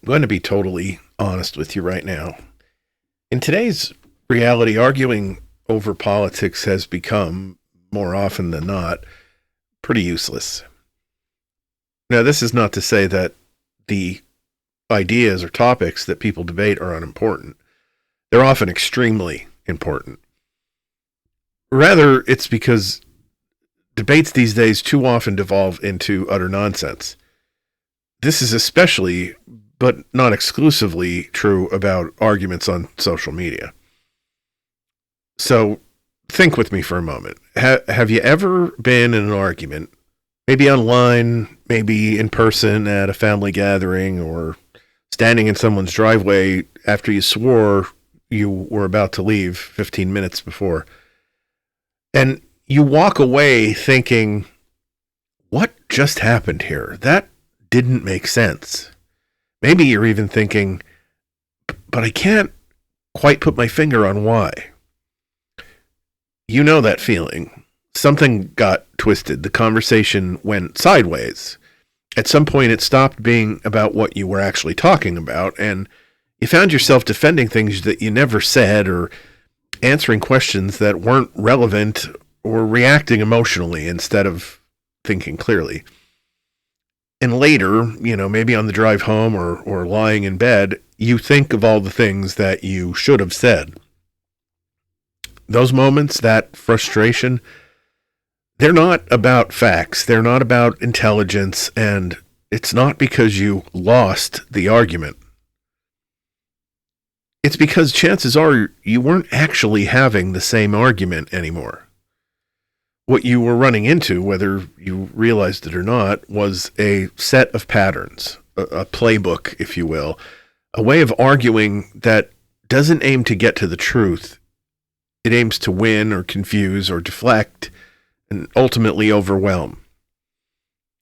going to be totally honest with you right now. In today's reality, arguing over politics has become, more often than not, pretty useless. Now, this is not to say that the ideas or topics that people debate are unimportant. They're often extremely important. Rather, it's because debates these days too often devolve into utter nonsense. This is especially, but not exclusively, true about arguments on social media. So, think with me for a moment. Have you ever been in an argument, maybe online, maybe in person at a family gathering, or standing in someone's driveway after you swore you were about to leave 15 minutes before, and you walk away thinking, what just happened here? That didn't make sense. Maybe you're even thinking, but I can't quite put my finger on why. You know that feeling. Something got twisted. The conversation went sideways. At some point, it stopped being about what you were actually talking about, and you found yourself defending things that you never said, or answering questions that weren't relevant, or reacting emotionally instead of thinking clearly. And later, maybe on the drive home or lying in bed, you think of all the things that you should have said. Those moments, that frustration, they're not about facts. They're not about intelligence, and it's not because you lost the argument. It's because chances are you weren't actually having the same argument anymore. What you were running into, whether you realized it or not, was a set of patterns, a playbook, if you will, a way of arguing that doesn't aim to get to the truth. It aims to win or confuse or deflect and ultimately overwhelm.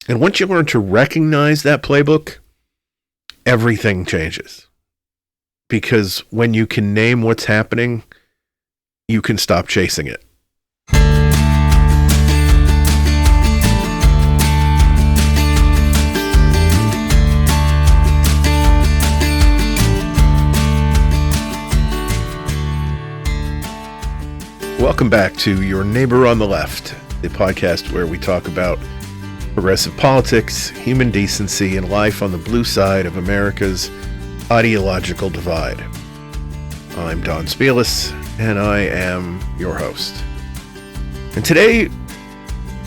And once you learn to recognize that playbook, everything changes. Because when you can name what's happening, you can stop chasing it. Welcome back to Your Neighbor on the Left, the podcast where we talk about progressive politics, human decency, and life on the blue side of America's ideological divide. I'm Don Spielis, and I am your host. And today,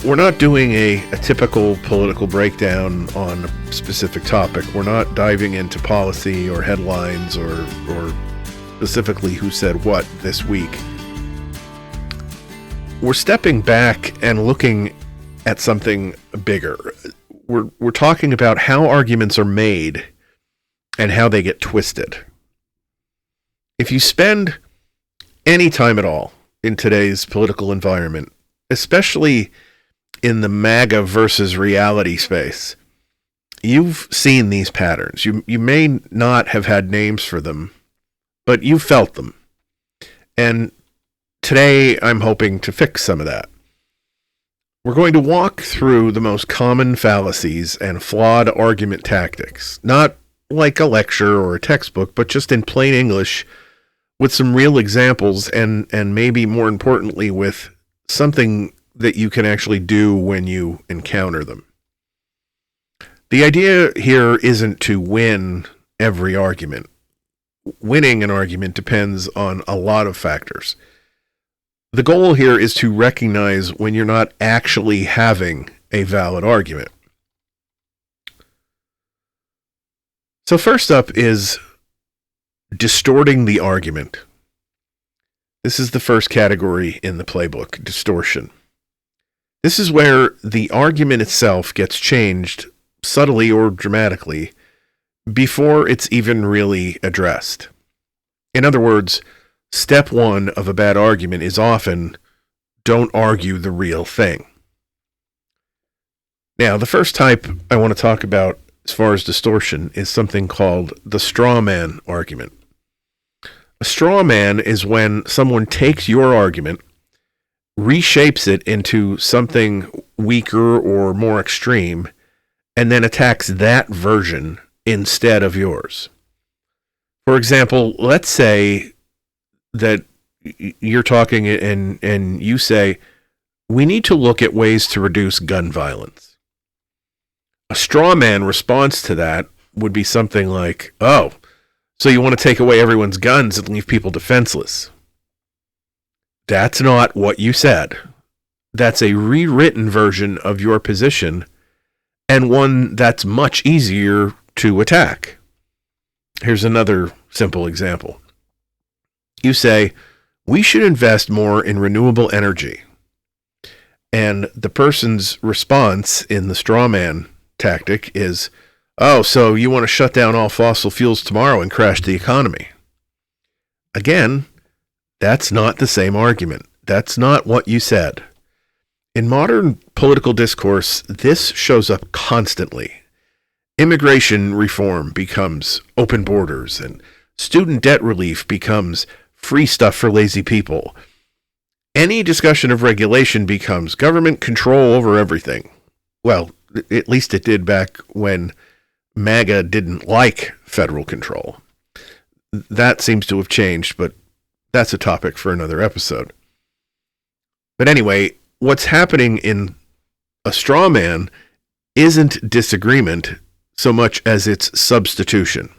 we're not doing a typical political breakdown on a specific topic. We're not diving into policy or headlines or specifically who said what this week. We're stepping back and looking at something bigger. We're talking about how arguments are made and how they get twisted. If you spend any time at all in today's political environment, especially in the MAGA versus reality space, you've seen these patterns. You may not have had names for them, but you felt them. And today, I'm hoping to fix some of that. We're going to walk through the most common fallacies and flawed argument tactics, not like a lecture or a textbook, but just in plain English with some real examples and maybe more importantly with something that you can actually do when you encounter them. The idea here isn't to win every argument. Winning an argument depends on a lot of factors. The goal here is to recognize when you're not actually having a valid argument. So first up is distorting the argument. This is the first category in the playbook, distortion. This is where the argument itself gets changed subtly or dramatically before it's even really addressed. In other words, step one of a bad argument is often, don't argue the real thing. Now, the first type I want to talk about as far as distortion is something called the straw man argument. A straw man is when someone takes your argument, reshapes it into something weaker or more extreme, and then attacks that version instead of yours. For example, let's say that you're talking and you say, we need to look at ways to reduce gun violence. A straw man response to that would be something like, oh, so you want to take away everyone's guns and leave people defenseless. That's not what you said. That's a rewritten version of your position, and one that's much easier to attack. Here's another simple example. You say, we should invest more in renewable energy. And the person's response in the straw man tactic is, oh, so you want to shut down all fossil fuels tomorrow and crash the economy. Again, that's not the same argument. That's not what you said. In modern political discourse, this shows up constantly. Immigration reform becomes open borders, and student debt relief becomes free stuff for lazy people. Any discussion of regulation becomes government control over everything. Well, at least it did back when MAGA didn't like federal control. That seems to have changed, but that's a topic for another episode. But anyway, what's happening in a straw man isn't disagreement so much as it's substitution.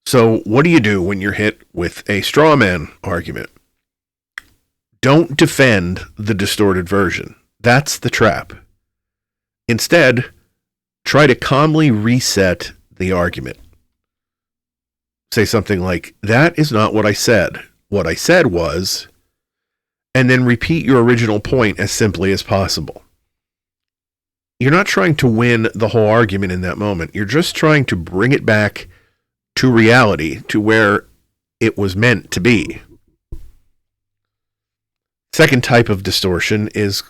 So what do you do when you're hit with a straw man argument? Don't defend the distorted version. That's the trap. Instead, try to calmly reset the argument. Say something like, that is not what I said. What I said was, and then repeat your original point as simply as possible. You're not trying to win the whole argument in that moment. You're just trying to bring it back to reality, to where it was meant to be. Second type of distortion is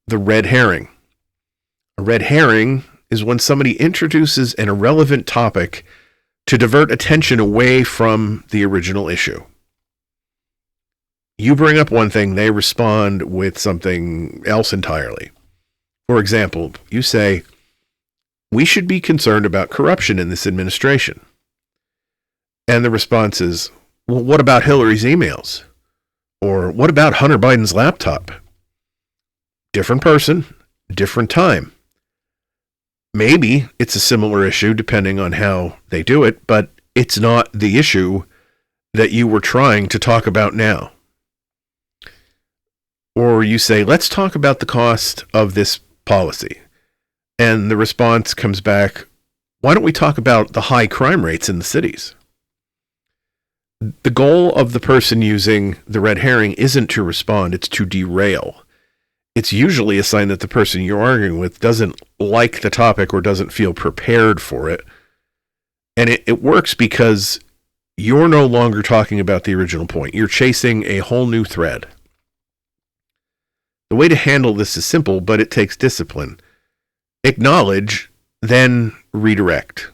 the red herring. A red herring is when somebody introduces an irrelevant topic to divert attention away from the original issue. You bring up one thing, they respond with something else entirely. For example, you say, we should be concerned about corruption in this administration. And the response is, well, what about Hillary's emails? Or what about Hunter Biden's laptop? Different person, different time. Maybe it's a similar issue depending on how they do it, but it's not the issue that you were trying to talk about now. Or you say, let's talk about the cost of this policy. And the response comes back, why don't we talk about the high crime rates in the cities? The goal of the person using the red herring isn't to respond, it's to derail. It's usually a sign that the person you're arguing with doesn't like the topic or doesn't feel prepared for it. And it works because you're no longer talking about the original point. You're chasing a whole new thread. The way to handle this is simple, but it takes discipline. Acknowledge, then redirect.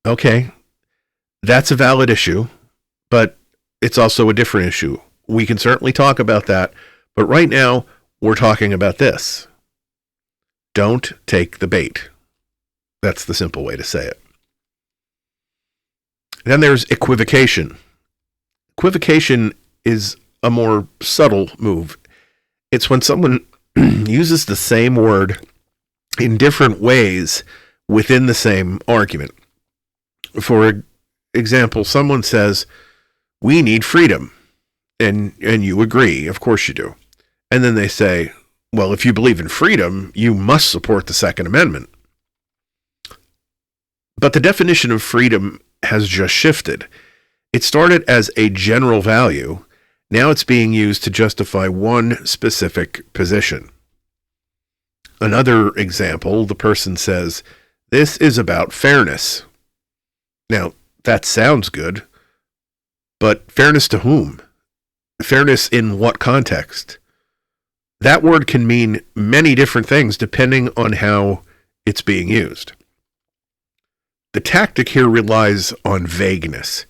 Okay, that's a valid issue, but it's also a different issue. We can certainly talk about that, but right now, we're talking about this. Don't take the bait. That's the simple way to say it. Then there's equivocation. Equivocation is a more subtle move. It's when someone uses the same word in different ways within the same argument. For example, someone says, we need freedom. And you agree. Of course you do. And then they say, well, if you believe in freedom, you must support the Second Amendment. But the definition of freedom has just shifted. It started as a general value. Now it's being used to justify one specific position. Another example, the person says, this is about fairness. Now, that sounds good, but fairness to whom? Fairness in what context? That word can mean many different things depending on how it's being used. The tactic here relies on vagueness.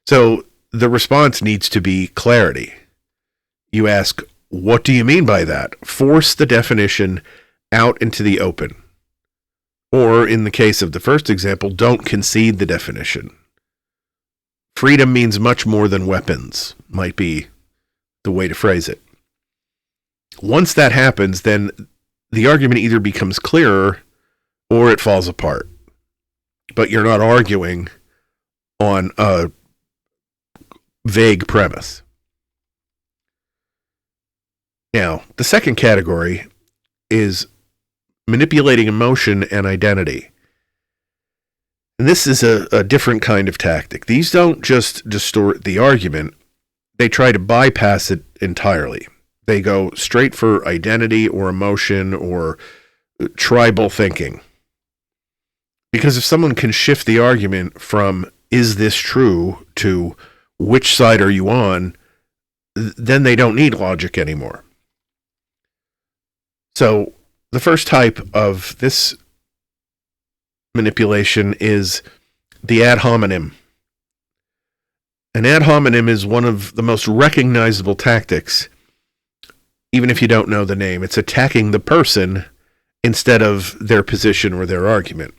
So the response needs to be clarity. You ask, what do you mean by that? Force the definition out into the open. Or in the case of the first example, don't concede the definition. Freedom means much more than weapons, might be the way to phrase it. Once that happens, then the argument either becomes clearer or it falls apart. But you're not arguing on a vague premise. Now, the second category is manipulating emotion and identity. And this is a different kind of tactic. These don't just distort the argument, they try to bypass it entirely. They go straight for identity or emotion or tribal thinking. Because if someone can shift the argument from, is this true, to which side are you on, then they don't need logic anymore. So the first type of this manipulation is the ad hominem. An ad hominem is one of the most recognizable tactics, even if you don't know the name. It's attacking the person instead of their position or their argument.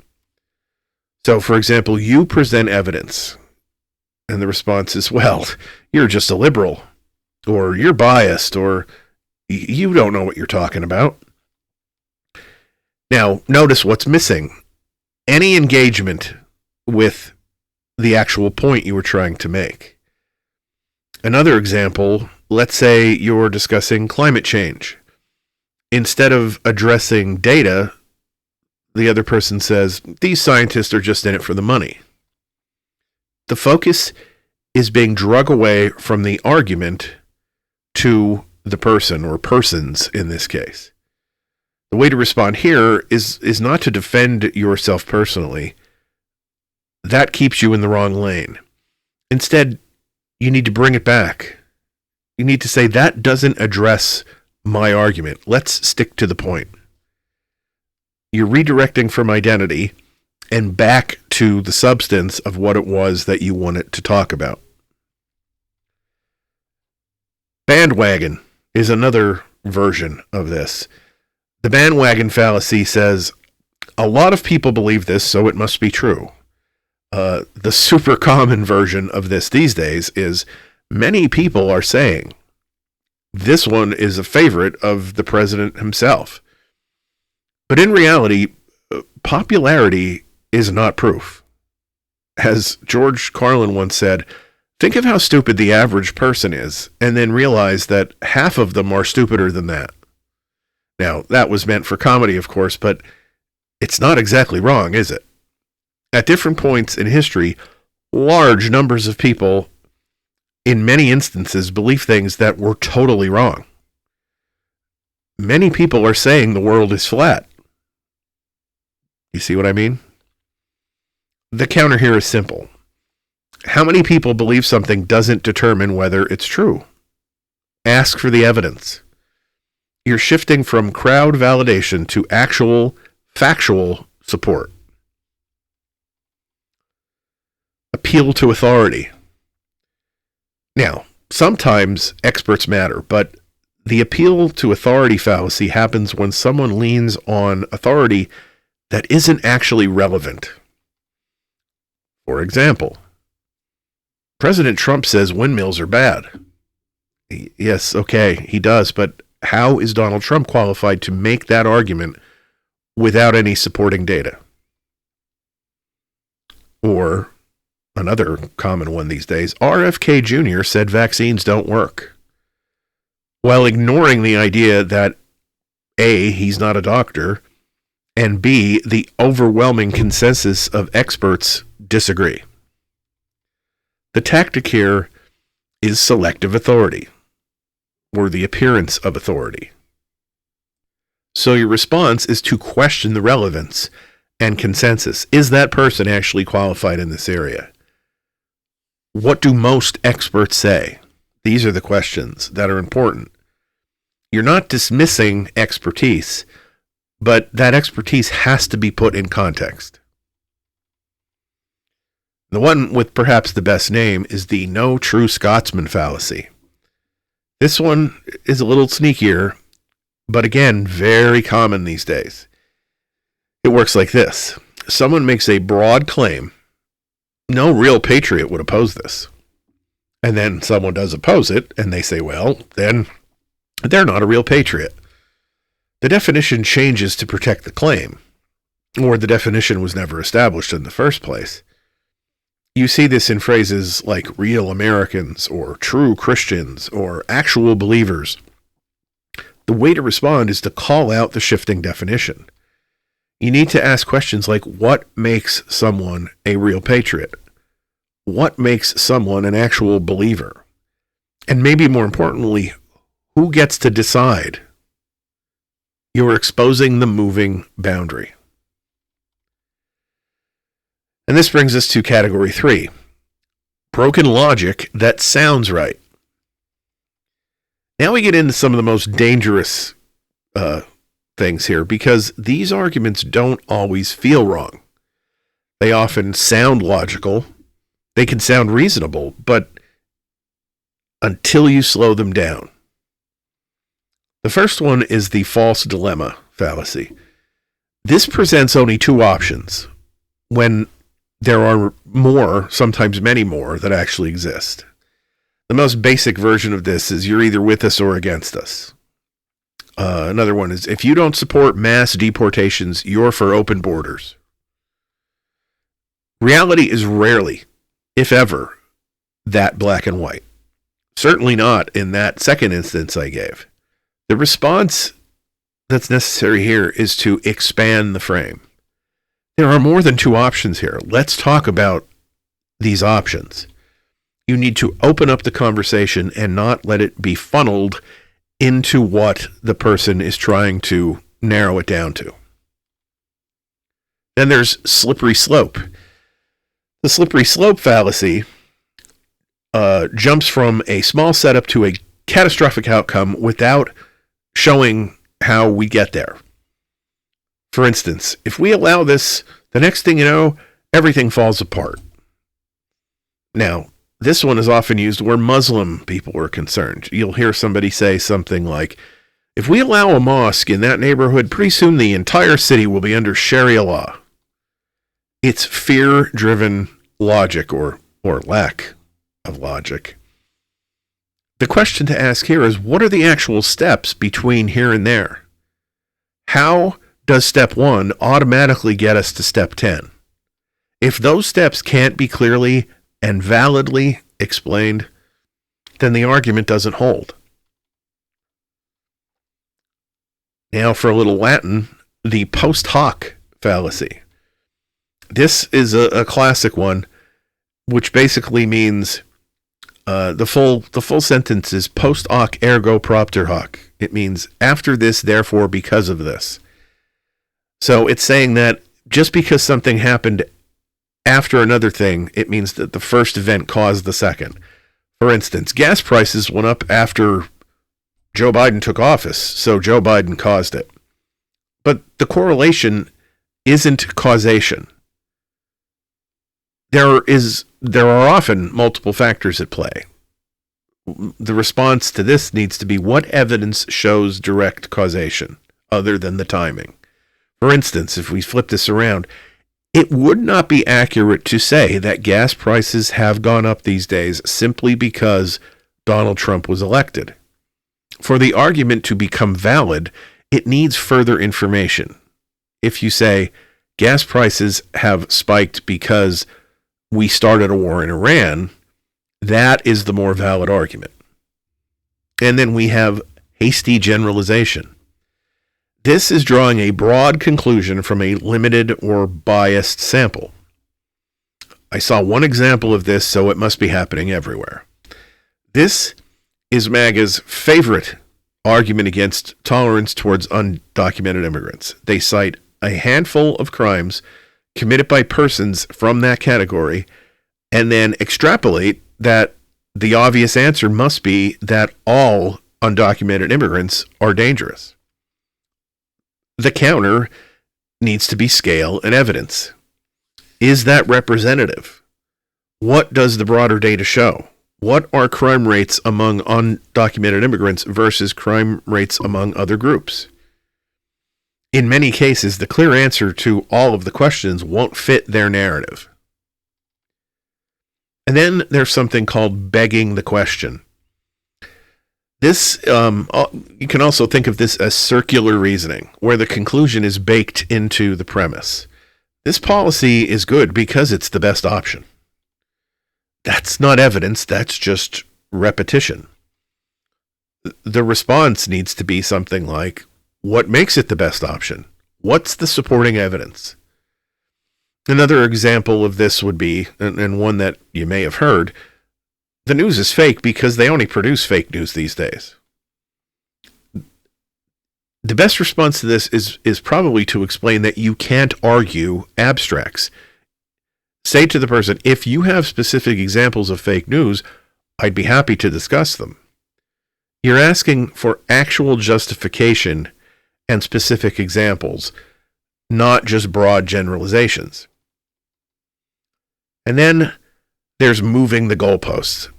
So, for example, you present evidence, and the response is, well, you're just a liberal, or you're biased, or you don't know what you're talking about. Now, notice what's missing. Any engagement with the actual point you were trying to make. Another example, let's say you're discussing climate change. Instead of addressing data, the other person says, these scientists are just in it for the money. The focus is being drug away from the argument to the person, or persons in this case. The way to respond here is not to defend yourself personally. That keeps you in the wrong lane. Instead, you need to bring it back. You need to say, that doesn't address my argument. Let's stick to the point. You're redirecting from identity and back to the substance of what it was that you wanted to talk about. Bandwagon is another version of this. The bandwagon fallacy says, a lot of people believe this, so it must be true. The super common version of this these days is, many people are saying. This one is a favorite of the president himself. But in reality, popularity is not proof. As George Carlin once said, think of how stupid the average person is, and then realize that half of them are stupider than that. Now, that was meant for comedy, of course, but it's not exactly wrong, is it? At different points in history, large numbers of people, in many instances, believe things that were totally wrong. Many people are saying the world is flat. You see what I mean? The counter here is simple. How many people believe something doesn't determine whether it's true? Ask for the evidence. You're shifting from crowd validation to actual, factual support. Appeal to authority. Now, sometimes experts matter, but the appeal to authority fallacy happens when someone leans on authority that isn't actually relevant. For example, President Trump says windmills are bad. Yes, okay, he does, but how is Donald Trump qualified to make that argument without any supporting data? Or another common one these days, RFK Jr. said vaccines don't work, while ignoring the idea that A, he's not a doctor, and B, the overwhelming consensus of experts disagree. The tactic here is selective authority, or the appearance of authority. So your response is to question the relevance and consensus. Is that person actually qualified in this area? What do most experts say? These are the questions that are important. You're not dismissing expertise, but that expertise has to be put in context. The one with perhaps the best name is the no true Scotsman fallacy. This one is a little sneakier, but again, very common these days. It works like this. Someone makes a broad claim. No real patriot would oppose this. And then someone does oppose it, and they say, well, then they're not a real patriot. The definition changes to protect the claim, or the definition was never established in the first place. You see this in phrases like real Americans, or true Christians, or actual believers. The way to respond is to call out the shifting definition. You need to ask questions like, what makes someone a real patriot? What makes someone an actual believer? And maybe more importantly, who gets to decide? You're exposing the moving boundary. And this brings us to category 3. Broken logic that sounds right. Now we get into some of the most dangerous things here, because these arguments don't always feel wrong. They often sound logical. They can sound reasonable, but until you slow them down. The first one is the false dilemma fallacy. This presents only two options when there are more, sometimes many more, that actually exist. The most basic version of this is you're either with us or against us. Another one is, if you don't support mass deportations, you're for open borders. Reality is rarely, if ever, that black and white. Certainly not in that second instance I gave. The response that's necessary here is to expand the frame. There are more than two options here. Let's talk about these options. You need to open up the conversation and not let it be funneled into what the person is trying to narrow it down to. Then there's slippery slope. The slippery slope fallacy jumps from a small setup to a catastrophic outcome without showing how we get there. For instance, if we allow this, the next thing you know, everything falls apart. Now, this one is often used where Muslim people are concerned. You'll hear somebody say something like, if we allow a mosque in that neighborhood, pretty soon the entire city will be under Sharia law. It's fear-driven logic or lack of logic. The question to ask here is, what are the actual steps between here and there? How does step 1 automatically get us to step 10? If those steps can't be clearly and validly explained, then the argument doesn't hold. Now for a little Latin, the post hoc fallacy. This is a classic one, which basically means the full sentence is post hoc ergo propter hoc. It means after this, therefore because of this. So it's saying that just because something happened after another thing, it means that the first event caused the second. For instance, gas prices went up after Joe Biden took office, so Joe Biden caused it. But the correlation isn't causation. There are often multiple factors at play. The response to this needs to be, what evidence shows direct causation other than the timing? For instance, if we flip this around, it would not be accurate to say that gas prices have gone up these days simply because Donald Trump was elected. For the argument to become valid, it needs further information. If you say gas prices have spiked because we started a war in Iran, that is the more valid argument. And then we have hasty generalization. This is drawing a broad conclusion from a limited or biased sample. I saw one example of this, so it must be happening everywhere. This is MAGA's favorite argument against tolerance towards undocumented immigrants. They cite a handful of crimes committed by persons from that category and then extrapolate that the obvious answer must be that all undocumented immigrants are dangerous. The counter needs to be scale and evidence. Is that representative? What does the broader data show? What are crime rates among undocumented immigrants versus crime rates among other groups? in many cases, the clear answer to all of the questions won't fit their narrative. And then there's something called begging the question. This, you can also think of this as circular reasoning, where the conclusion is baked into the premise. This policy is good because it's the best option. That's not evidence, that's just repetition. The response needs to be something like, what makes it the best option? What's the supporting evidence? Another example of this would be, and one that you may have heard, the news is fake because they only produce fake news these days. The best response to this is probably to explain that you can't argue abstracts. Say to the person, if you have specific examples of fake news, I'd be happy to discuss them. You're asking for actual justification and specific examples, not just broad generalizations. And then there's moving the goalposts.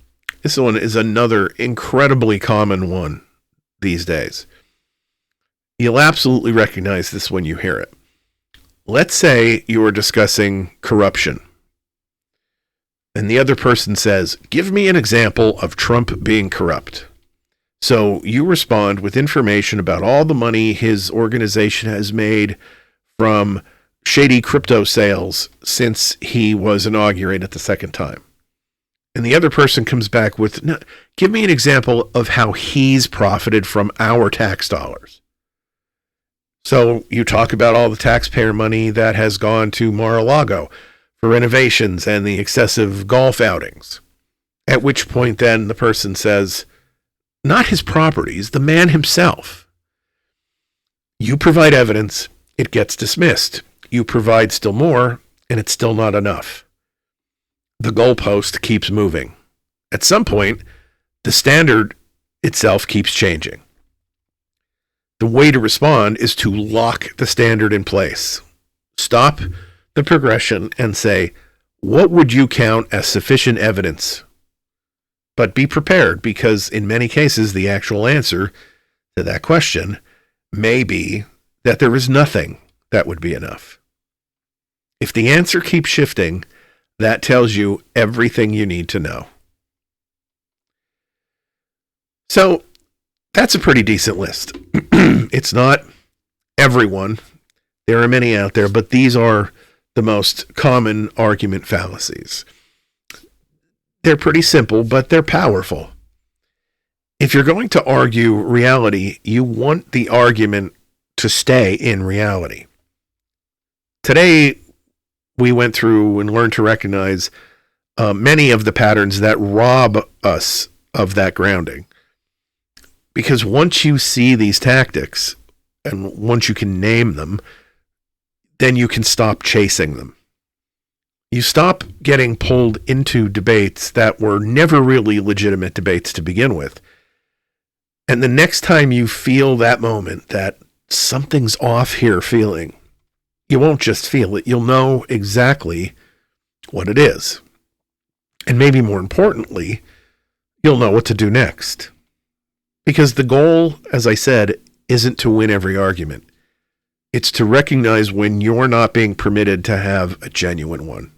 This one is another incredibly common one these days. You'll absolutely recognize this when you hear it. Let's say you are discussing corruption, and the other person says, give me an example of Trump being corrupt. So you respond with information about all the money his organization has made from shady crypto sales since he was inaugurated the second time. And the other person comes back with, no, give me an example of how he's profited from our tax dollars. So you talk about all the taxpayer money that has gone to Mar-a-Lago for renovations and the excessive golf outings. At which point then the person says, not his properties, the man himself. You provide evidence, it gets dismissed. You provide still more, and it's still not enough. The goalpost keeps moving. At some point, the standard itself keeps changing. The way to respond is to lock the standard in place. Stop the progression and say, what would you count as sufficient evidence? But be prepared, because in many cases, the actual answer to that question may be that there is nothing that would be enough. If the answer keeps shifting, that tells you everything you need to know. So that's a pretty decent list. It's not everyone. There are many out there, but these are the most common argument fallacies. They're pretty simple, but they're powerful. If you're going to argue reality, you want the argument to stay in reality. Today, we went through and learned to recognize many of the patterns that rob us of that grounding. Because once you see these tactics, and once you can name them, then you can stop chasing them. You stop getting pulled into debates that were never really legitimate debates to begin with. And the next time you feel that moment, that something's off here feeling, you won't just feel it, you'll know exactly what it is. And maybe more importantly, you'll know what to do next. Because the goal, as I said, isn't to win every argument. It's to recognize when you're not being permitted to have a genuine one.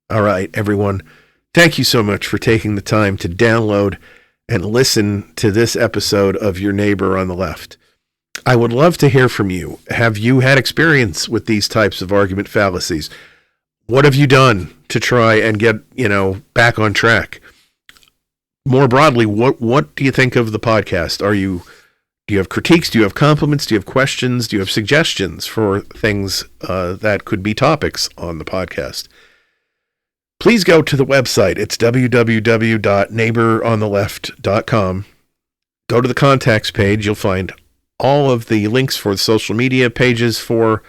All right, everyone. Thank you so much for taking the time to download and listen to this episode of Your Neighbor on the Left. I would love to hear from you. Have you had experience with these types of argument fallacies? What have you done to try and get, back on track? More broadly, what do you think of the podcast? Do you have critiques? Do you have compliments? Do you have questions? Do you have suggestions for things that could be topics on the podcast? Please go to the website. It's www.neighborontheleft.com. Go to the contacts page. You'll find all of the links for the social media pages for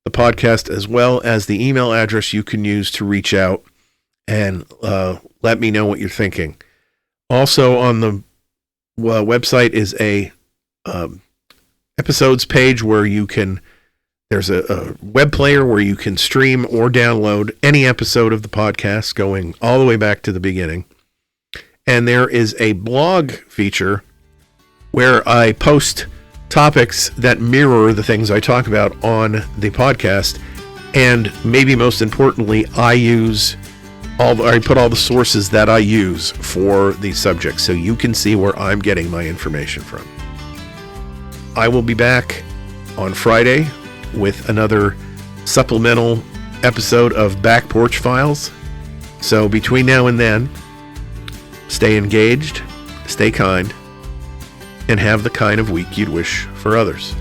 the podcast, as well as the email address you can use to reach out and let me know what you're thinking. Also on the website is a episodes page where there's a web player where you can stream or download any episode of the podcast going all the way back to the beginning. And there is a blog feature where I post topics that mirror the things I talk about on the podcast. And maybe most importantly, I put all the sources that I use for these subjects so you can see where I'm getting my information from. I will be back on Friday with another supplemental episode of Back Porch Files. So between now and then, stay engaged, stay kind, and have the kind of week you'd wish for others.